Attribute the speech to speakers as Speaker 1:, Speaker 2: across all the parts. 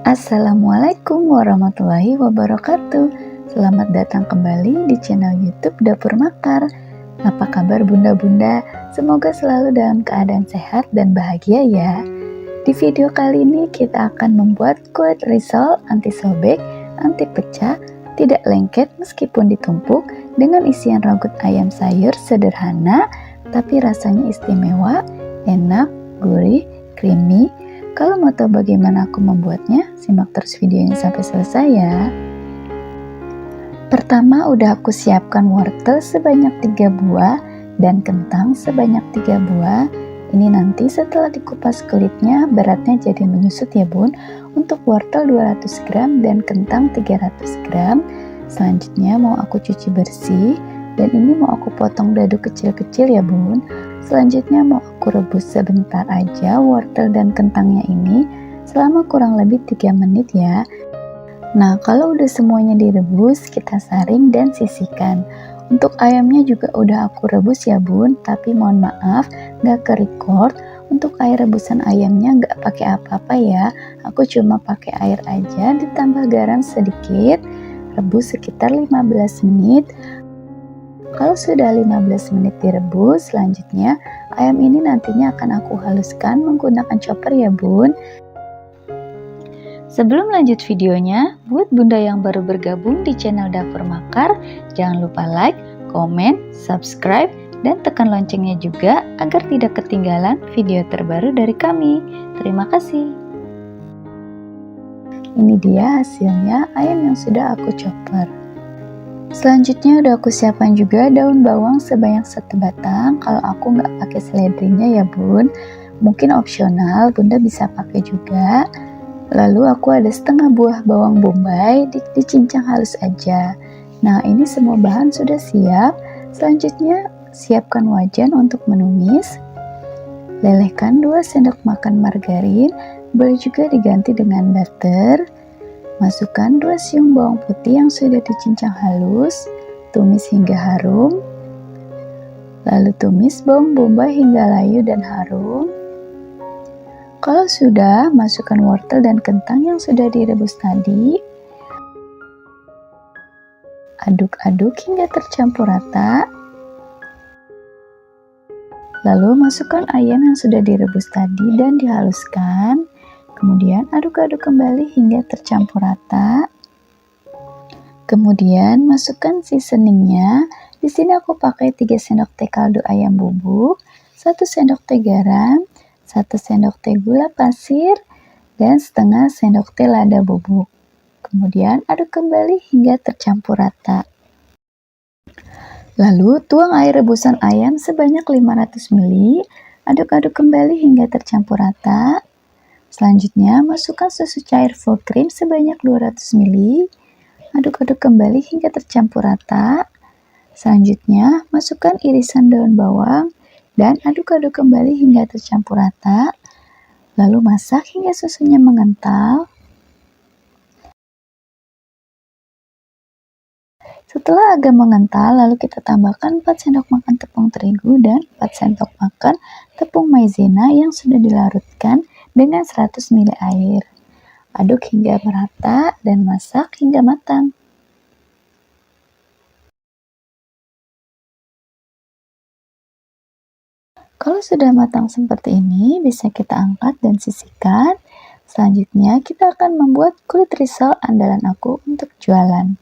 Speaker 1: Assalamualaikum warahmatullahi wabarakatuh. Selamat datang kembali di channel YouTube Dapur Makar. Apa kabar bunda-bunda? Semoga selalu dalam keadaan sehat dan bahagia ya. Di video kali ini kita akan membuat kulit risol anti sobek, anti pecah, tidak lengket meskipun ditumpuk, dengan isian rambut ayam sayur sederhana tapi rasanya istimewa, enak, gurih, creamy. Kalau mau tahu bagaimana aku membuatnya, simak terus videonya sampai selesai ya. Pertama udah aku siapkan wortel sebanyak 3 buah dan kentang sebanyak 3 buah. Ini nanti setelah dikupas kulitnya beratnya jadi menyusut ya bun. Untuk wortel 200 gram dan kentang 300 gram. Selanjutnya mau aku cuci bersih dan ini mau aku potong dadu kecil-kecil ya bun. Selanjutnya mau aku rebus sebentar aja wortel dan kentangnya ini selama kurang lebih 3 menit ya. Nah kalau udah semuanya direbus kita saring dan sisihkan. Untuk ayamnya juga udah aku rebus ya bun, tapi mohon maaf gak ke record. Untuk air rebusan ayamnya gak pakai apa-apa ya, aku cuma pakai air aja ditambah garam sedikit, rebus sekitar 15 menit. Kalau sudah 15 menit direbus, selanjutnya ayam ini nantinya akan aku haluskan menggunakan chopper ya bun. Sebelum lanjut videonya, buat bunda yang baru bergabung di channel Dapur Makar, jangan lupa like, komen, subscribe, dan tekan loncengnya juga agar tidak ketinggalan video terbaru dari kami. Terima kasih. Ini dia hasilnya ayam yang sudah aku chopper. Selanjutnya udah aku siapkan juga daun bawang sebanyak 1 batang. Kalau aku nggak pakai seledrinya ya bun, mungkin opsional, bunda bisa pakai juga. Lalu aku ada setengah buah bawang bombay dicincang halus aja. Nah ini semua bahan sudah siap. Selanjutnya siapkan wajan untuk menumis. Lelehkan 2 sendok makan margarin, boleh juga diganti dengan butter. Masukkan 2 siung bawang putih yang sudah dicincang halus, tumis hingga harum. Lalu tumis bawang bombay hingga layu dan harum. Kalau sudah, masukkan wortel dan kentang yang sudah direbus tadi. Aduk-aduk hingga tercampur rata. Lalu masukkan ayam yang sudah direbus tadi dan dihaluskan. Kemudian aduk-aduk kembali hingga tercampur rata. Kemudian masukkan seasoningnya. Di sini aku pakai 3 sendok teh kaldu ayam bubuk, 1 sendok teh garam, 1 sendok teh gula pasir, dan setengah sendok teh lada bubuk. Kemudian aduk kembali hingga tercampur rata. Lalu tuang air rebusan ayam sebanyak 500 ml. Aduk-aduk kembali hingga tercampur rata. Selanjutnya, masukkan susu cair full cream sebanyak 200 ml. Aduk-aduk kembali hingga tercampur rata. Selanjutnya, masukkan irisan daun bawang dan aduk-aduk kembali hingga tercampur rata. Lalu masak hingga susunya mengental. Setelah agak mengental, lalu kita tambahkan 4 sendok makan tepung terigu dan 4 sendok makan tepung maizena yang sudah dilarutkan dengan 100 ml air. Aduk hingga merata dan masak hingga matang. Kalau sudah matang seperti ini, bisa kita angkat dan sisihkan. Selanjutnya, kita akan membuat kulit risol andalan aku untuk jualan.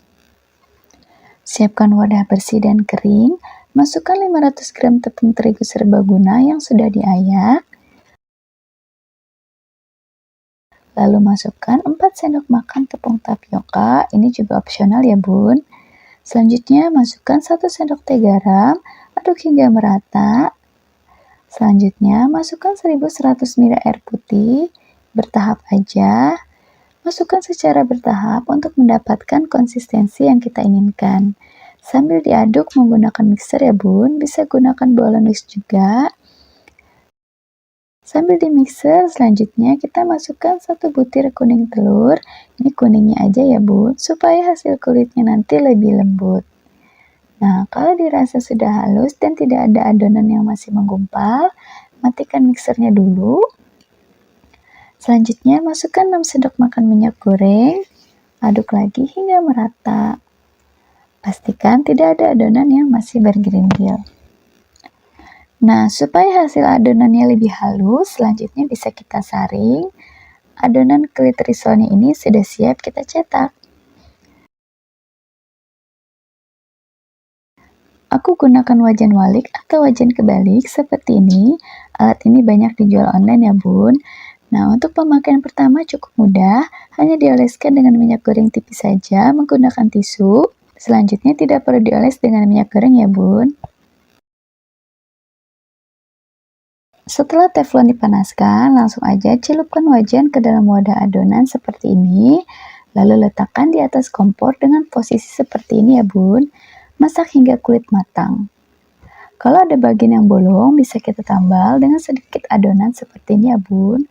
Speaker 1: Siapkan wadah bersih dan kering. Masukkan 500 gram tepung terigu serbaguna yang sudah diayak. Lalu masukkan 4 sendok makan tepung tapioka, ini juga opsional ya bun. Selanjutnya masukkan 1 sendok teh garam, aduk hingga merata. Selanjutnya masukkan 1100 ml air putih, bertahap aja. Masukkan secara bertahap untuk mendapatkan konsistensi yang kita inginkan. Sambil diaduk menggunakan mixer ya bun, bisa gunakan bolen whisk juga. Sambil di mixer, selanjutnya kita masukkan 1 butir kuning telur. Ini kuningnya aja ya bun, supaya hasil kulitnya nanti lebih lembut. Nah, kalau dirasa sudah halus dan tidak ada adonan yang masih menggumpal, matikan mixernya dulu. Selanjutnya, masukkan 6 sendok makan minyak goreng, aduk lagi hingga merata. Pastikan tidak ada adonan yang masih bergerindil. Nah, supaya hasil adonannya lebih halus, selanjutnya bisa kita saring. Adonan kulit risolnya ini sudah siap kita cetak. Aku gunakan wajan walik atau wajan kebalik seperti ini. Alat ini banyak dijual online ya bun. Nah, untuk pemakaian pertama cukup mudah, hanya dioleskan dengan minyak goreng tipis saja menggunakan tisu. Selanjutnya tidak perlu dioles dengan minyak goreng ya bun. Setelah teflon dipanaskan, langsung aja celupkan wajan ke dalam wadah adonan seperti ini, lalu letakkan di atas kompor dengan posisi seperti ini ya bun. Masak hingga kulit matang. Kalau ada bagian yang bolong, bisa kita tambal dengan sedikit adonan seperti ini ya bun.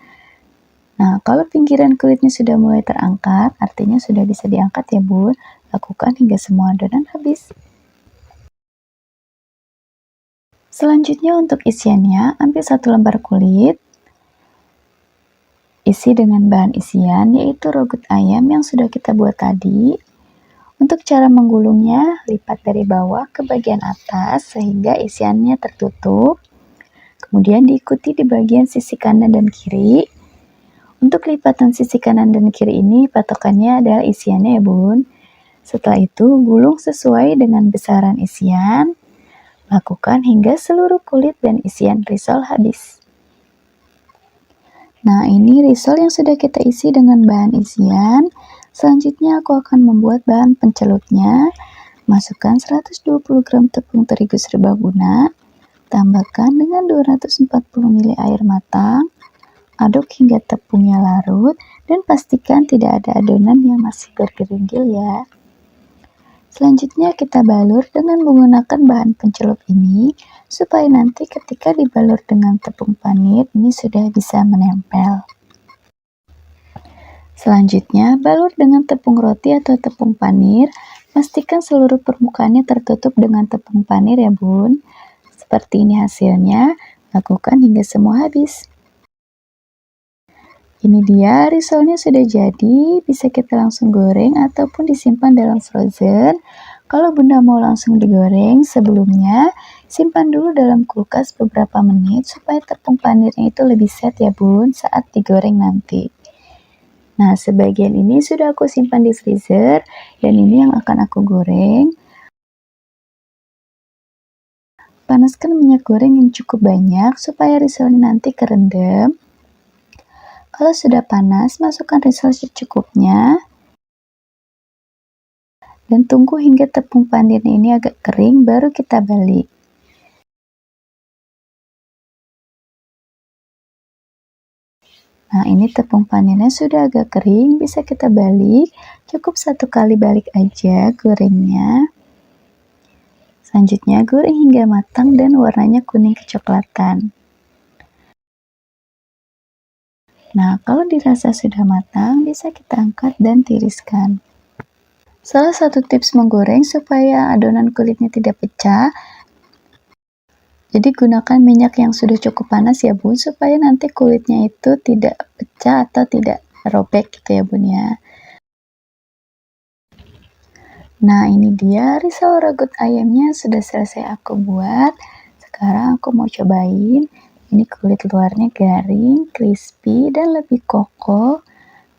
Speaker 1: Nah, kalau pinggiran kulitnya sudah mulai terangkat, artinya sudah bisa diangkat ya bun. Lakukan hingga semua adonan habis. Selanjutnya untuk isiannya, ambil 1 lembar kulit. Isi dengan bahan isian, yaitu rogut ayam yang sudah kita buat tadi. Untuk cara menggulungnya, lipat dari bawah ke bagian atas sehingga isiannya tertutup. Kemudian diikuti di bagian sisi kanan dan kiri. Untuk lipatan sisi kanan dan kiri ini, patokannya adalah isiannya ya bun. Setelah itu, gulung sesuai dengan besaran isian. Lakukan hingga seluruh kulit dan isian risol habis. Nah, ini risol yang sudah kita isi dengan bahan isian. Selanjutnya aku akan membuat bahan pencelupnya. Masukkan 120 gram tepung terigu serbaguna. Tambahkan dengan 240 ml air matang. Aduk hingga tepungnya larut dan pastikan tidak ada adonan yang masih bergerindil ya. Selanjutnya kita balur dengan menggunakan bahan pencelup ini supaya nanti ketika dibalur dengan tepung panir ini sudah bisa menempel. Selanjutnya balur dengan tepung roti atau tepung panir, pastikan seluruh permukaannya tertutup dengan tepung panir ya bun. Seperti ini hasilnya, lakukan hingga semua habis. Ini dia risolnya sudah jadi, bisa kita langsung goreng ataupun disimpan dalam frozen. Kalau bunda mau langsung digoreng, sebelumnya simpan dulu dalam kulkas beberapa menit supaya tepung panirnya itu lebih set ya bun saat digoreng nanti. Nah, sebagian ini sudah aku simpan di freezer dan ini yang akan aku goreng. Panaskan minyak goreng yang cukup banyak supaya risolnya nanti kerendam. Kalau sudah panas, masukkan risol secukupnya. Dan tunggu hingga tepung panirnya ini agak kering, baru kita balik. Nah, ini tepung panirnya sudah agak kering, bisa kita balik. Cukup 1 kali balik aja gorengnya. Selanjutnya goreng hingga matang dan warnanya kuning kecoklatan. Nah, kalau dirasa sudah matang, bisa kita angkat dan tiriskan. Salah satu tips menggoreng supaya adonan kulitnya tidak pecah, jadi gunakan minyak yang sudah cukup panas ya bun, supaya nanti kulitnya itu tidak pecah atau tidak robek gitu ya bun ya. Nah, ini dia risol rogut ayamnya sudah selesai aku buat. Sekarang aku mau cobain. Ini kulit luarnya garing, crispy, dan lebih kokoh.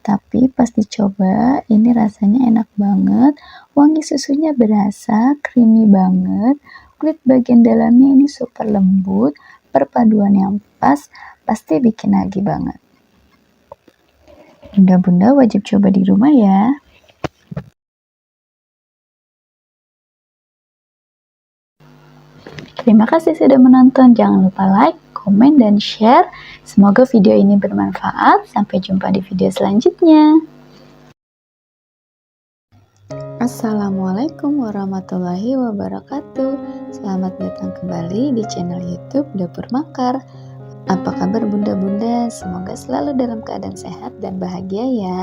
Speaker 1: Tapi pas dicoba, ini rasanya enak banget. Wangi susunya berasa, creamy banget. Kulit bagian dalamnya ini super lembut. Perpaduan yang pas, pasti bikin nagih banget. Bunda-bunda wajib coba di rumah ya. Terima kasih sudah menonton. Jangan lupa like, komen, dan share. Semoga video ini bermanfaat. Sampai jumpa di video selanjutnya. Assalamualaikum warahmatullahi wabarakatuh. Selamat datang kembali di channel YouTube Dapur Makar. Apa kabar bunda-bunda? Semoga selalu dalam keadaan sehat dan bahagia ya.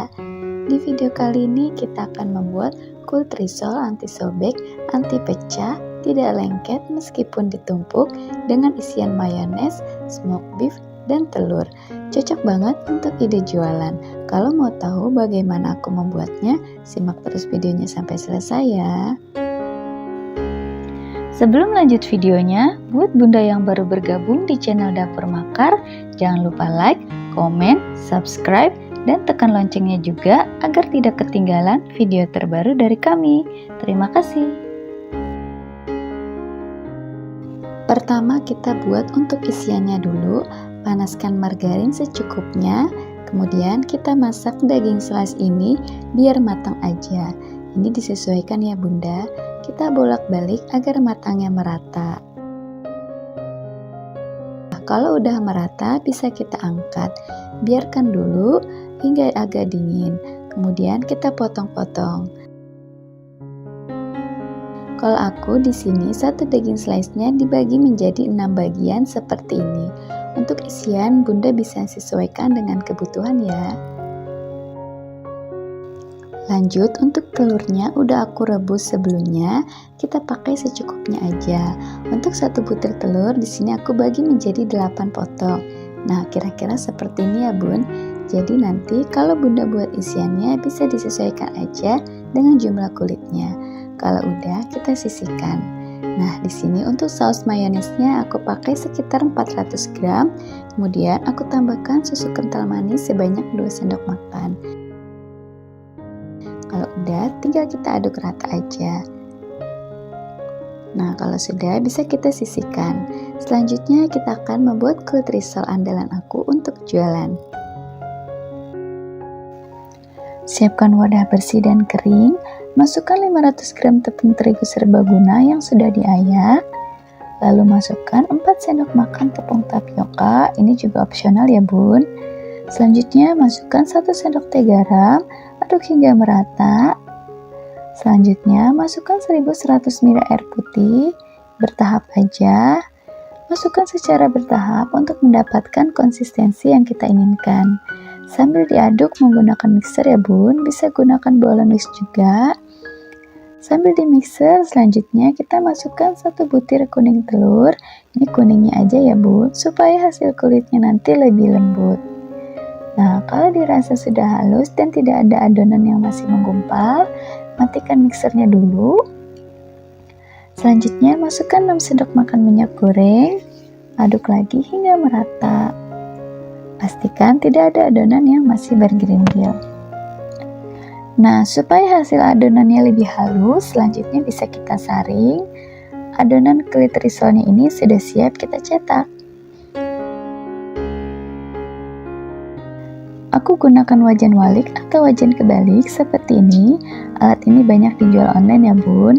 Speaker 1: Di video kali ini kita akan membuat kulit risol anti sobek, anti pecah, tidak lengket meskipun ditumpuk dengan isian mayones, smoked beef, dan telur. Cocok banget untuk ide jualan. Kalau mau tahu bagaimana aku membuatnya, simak terus videonya sampai selesai ya. Sebelum lanjut videonya, buat bunda yang baru bergabung di channel Dapur Makar, jangan lupa like, komen, subscribe, dan tekan loncengnya juga agar tidak ketinggalan video terbaru dari kami. Terima kasih. Pertama kita buat untuk isiannya dulu, panaskan margarin secukupnya, kemudian kita masak daging slice ini biar matang aja. Ini disesuaikan ya bunda, kita bolak-balik agar matangnya merata. Kalau udah merata bisa kita angkat, biarkan dulu hingga agak dingin, kemudian kita potong-potong. Kalau aku di sini satu daging slice-nya dibagi menjadi 6 bagian seperti ini. Untuk isian bunda bisa sesuaikan dengan kebutuhan ya. Lanjut untuk telurnya udah aku rebus sebelumnya, kita pakai secukupnya aja. Untuk satu butir telur di sini aku bagi menjadi 8 potong. Nah, kira-kira seperti ini ya bun. Jadi nanti kalau bunda buat isiannya bisa disesuaikan aja dengan jumlah kulitnya. Kalau udah kita sisihkan. Nah, di sini untuk saus mayonesnya aku pakai sekitar 400 gram. Kemudian aku tambahkan susu kental manis sebanyak 2 sendok makan. Kalau udah, tinggal kita aduk rata aja. Nah, kalau sudah bisa kita sisihkan. Selanjutnya kita akan membuat kulit risol andalan aku untuk jualan. Siapkan wadah bersih dan kering. Masukkan 500 gram tepung terigu serbaguna yang sudah diayak. Lalu masukkan 4 sendok makan tepung tapioka. Ini juga opsional ya bun. Selanjutnya masukkan 1 sendok teh garam. Aduk hingga merata. Selanjutnya masukkan 1100 ml air putih, bertahap aja. Masukkan secara bertahap untuk mendapatkan konsistensi yang kita inginkan. Sambil diaduk menggunakan mixer ya bun, bisa gunakan bolen whisk juga. Sambil di mixer, selanjutnya kita masukkan 1 butir kuning telur. Ini kuningnya aja ya bun, supaya hasil kulitnya nanti lebih lembut. Nah, kalau dirasa sudah halus dan tidak ada adonan yang masih menggumpal, matikan mixernya dulu. Selanjutnya, masukkan 6 sendok makan minyak goreng, aduk lagi hingga merata. Pastikan tidak ada adonan yang masih bergerindil. Nah, supaya hasil adonannya lebih halus, selanjutnya bisa kita saring. Adonan kulit risolnya ini sudah siap kita cetak. Aku gunakan wajan walik atau wajan kebalik seperti ini. Alat ini banyak dijual online ya bun.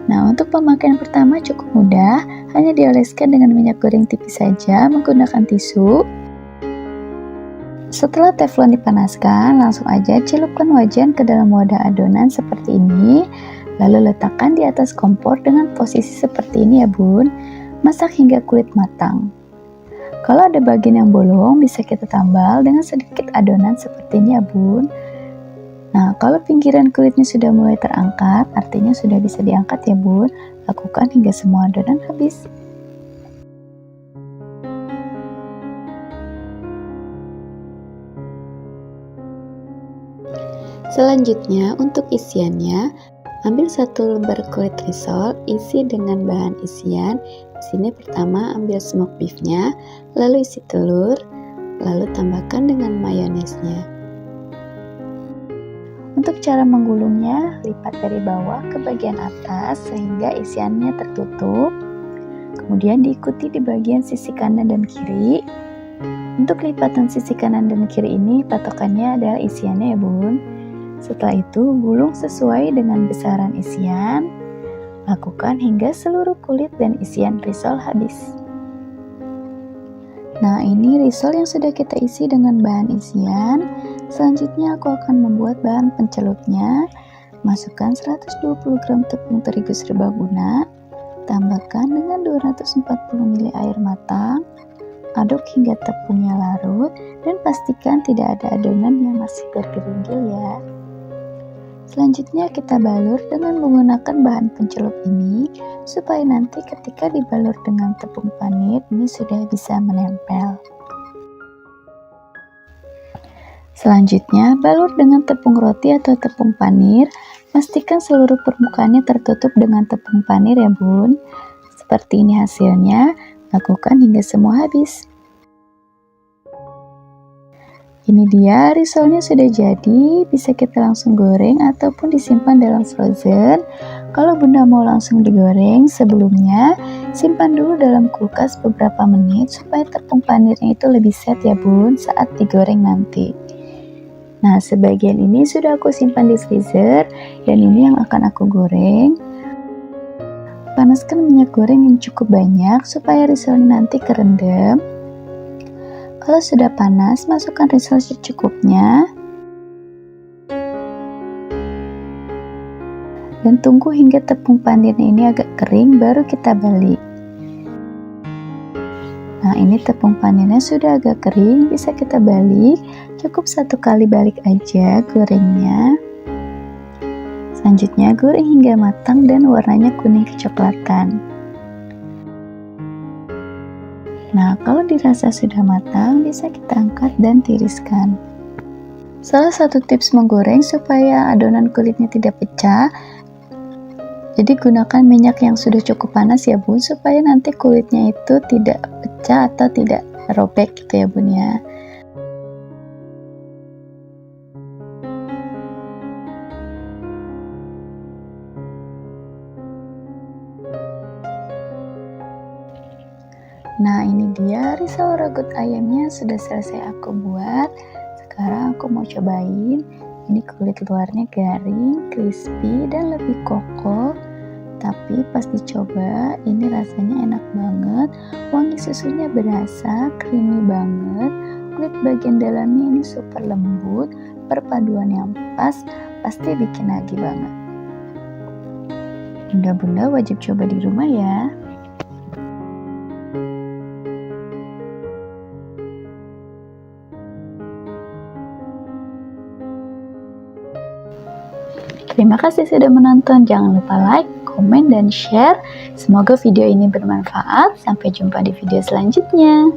Speaker 1: Nah, untuk pemakaian pertama cukup mudah, hanya dioleskan dengan minyak goreng tipis saja menggunakan tisu. Setelah teflon dipanaskan, langsung aja celupkan wajan ke dalam wadah adonan seperti ini. Lalu letakkan di atas kompor dengan posisi seperti ini ya bun. Masak hingga kulit matang. Kalau ada bagian yang bolong, bisa kita tambal dengan sedikit adonan seperti ini ya bun. Nah, kalau pinggiran kulitnya sudah mulai terangkat, artinya sudah bisa diangkat ya bun. Lakukan hingga semua adonan habis. Selanjutnya, untuk isiannya, ambil 1 lembar kulit risol, isi dengan bahan isian. Di sini pertama ambil smoked beef-nya, lalu isi telur, lalu tambahkan dengan mayonesnya. Untuk cara menggulungnya, lipat dari bawah ke bagian atas sehingga isiannya tertutup. Kemudian diikuti di bagian sisi kanan dan kiri. Untuk lipatan sisi kanan dan kiri ini patokannya adalah isiannya ya bun. Setelah itu gulung sesuai dengan besaran isian. Lakukan hingga seluruh kulit dan isian risol habis. Nah, ini risol yang sudah kita isi dengan bahan isian. Selanjutnya aku akan membuat bahan pencelupnya. Masukkan 120 gram tepung terigu serbaguna. Tambahkan dengan 240 ml air matang. Aduk hingga tepungnya larut dan pastikan tidak ada adonan yang masih bergerindil ya. Selanjutnya kita balur dengan menggunakan bahan pencelup ini supaya nanti ketika dibalur dengan tepung panir ini sudah bisa menempel. Selanjutnya, balur dengan tepung roti atau tepung panir. Pastikan seluruh permukaannya tertutup dengan tepung panir ya bun. Seperti ini hasilnya, lakukan hingga semua habis. Ini dia risolnya sudah jadi, bisa kita langsung goreng ataupun disimpan dalam frozen. Kalau bunda mau langsung digoreng, sebelumnya simpan dulu dalam kulkas beberapa menit supaya tepung panirnya itu lebih set ya bun saat digoreng nanti. Nah, sebagian ini sudah aku simpan di freezer dan ini yang akan aku goreng. Panaskan minyak goreng yang cukup banyak supaya risolnya nanti kerendam. Kalau sudah panas, masukkan risol secukupnya. Dan tunggu hingga tepung panirnya ini agak kering, baru kita balik. Nah, ini tepung panirnya sudah agak kering, bisa kita balik. Cukup 1 kali balik aja gorengnya. Selanjutnya goreng hingga matang dan warnanya kuning kecoklatan. Nah, kalau dirasa sudah matang, bisa kita angkat dan tiriskan. Salah satu tips menggoreng supaya adonan kulitnya tidak pecah, jadi gunakan minyak yang sudah cukup panas ya bun, supaya nanti kulitnya itu tidak pecah atau tidak robek gitu ya bun ya. Nah, ini dia risol ragut ayamnya sudah selesai aku buat. Sekarang aku mau cobain. Ini kulit luarnya garing, crispy, dan lebih kokoh. Tapi pas dicoba, ini rasanya enak banget. Wangi susunya berasa, creamy banget. Kulit bagian dalamnya ini super lembut. Perpaduan yang pas, pasti bikin nagih banget. Bunda-bunda wajib coba di rumah ya. Terima kasih sudah menonton. Jangan lupa like, komen, dan share. Semoga video ini bermanfaat. Sampai jumpa di video selanjutnya.